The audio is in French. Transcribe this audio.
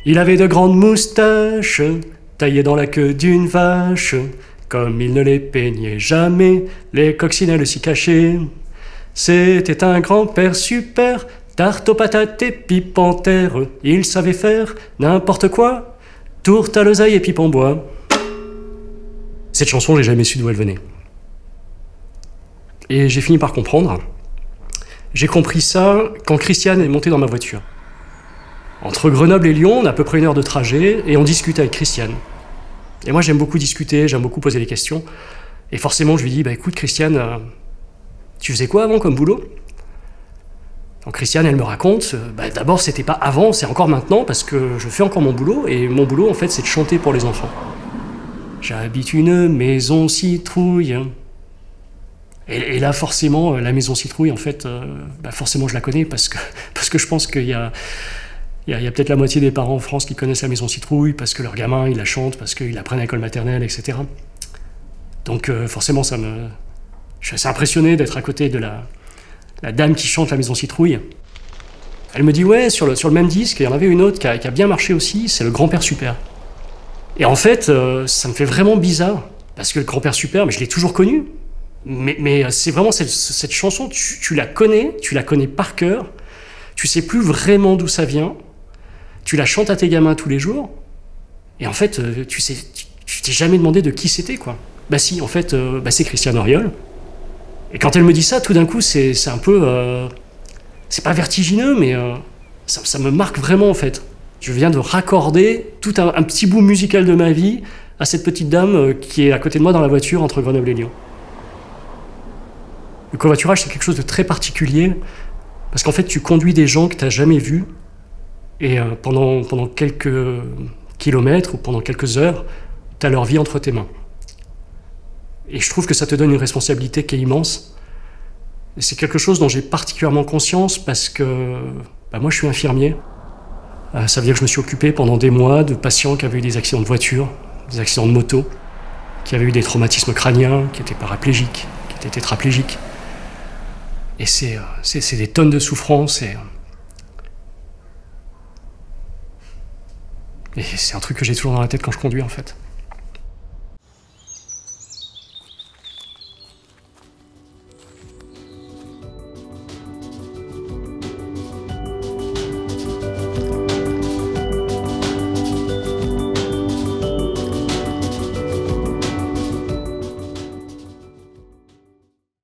Il avait de grandes moustaches, taillées dans la queue d'une vache. Comme il ne les peignait jamais, les coccinelles s'y cachaient. C'était un grand-père super, tarte aux patates et pipe en terre. Il savait faire n'importe quoi, tourte à l'oseille et pipe en bois. Cette chanson, j'ai jamais su d'où elle venait. Et j'ai fini par comprendre. J'ai compris ça quand Christiane est montée dans ma voiture. Entre Grenoble et Lyon, on a à peu près 1 heure de trajet, et on discute avec Christiane. Et moi, j'aime beaucoup discuter, j'aime beaucoup poser des questions. Et forcément, je lui dis, bah écoute, Christiane, tu faisais quoi avant comme boulot? Donc Christiane, elle me raconte, bah, d'abord, c'était pas avant, c'est encore maintenant, parce que je fais encore mon boulot, et mon boulot, en fait, c'est de chanter pour les enfants. J'habite une maison citrouille. Et là, forcément, la maison citrouille, en fait, bah forcément, je la connais, parce que je pense qu'il y a peut-être la moitié des parents en France qui connaissent la maison citrouille, parce que leur gamin, ils la chantent, parce qu'ils l'apprennent à l'école maternelle, etc. Donc forcément, je suis assez impressionné d'être à côté de la dame qui chante la maison citrouille. Elle me dit, ouais, sur le même disque, il y en avait une autre qui a bien marché aussi, c'est le Grand-Père Super. Et en fait, ça me fait vraiment bizarre, parce que le Grand-Père Super, mais je l'ai toujours connu. Mais c'est vraiment cette chanson, tu la connais par cœur, tu sais plus vraiment d'où ça vient, tu la chantes à tes gamins tous les jours, et en fait, tu t'es jamais demandé de qui c'était, quoi. Bah si, en fait, c'est Christiane Auriol. Et quand elle me dit ça, tout d'un coup, c'est un peu... c'est pas vertigineux, mais ça me marque vraiment, en fait. Je viens de raccorder tout un petit bout musical de ma vie à cette petite dame qui est à côté de moi dans la voiture entre Grenoble et Lyon. Le covoiturage, c'est quelque chose de très particulier, parce qu'en fait, tu conduis des gens que tu n'as jamais vus, et pendant quelques kilomètres ou pendant quelques heures, tu as leur vie entre tes mains. Et je trouve que ça te donne une responsabilité qui est immense. Et c'est quelque chose dont j'ai particulièrement conscience, parce que moi, je suis infirmier. Ça veut dire que je me suis occupé pendant des mois de patients qui avaient eu des accidents de voiture, des accidents de moto, qui avaient eu des traumatismes crâniens, qui étaient paraplégiques, qui étaient tétraplégiques. Et c'est des tonnes de souffrance, et c'est un truc que j'ai toujours dans la tête quand je conduis, en fait.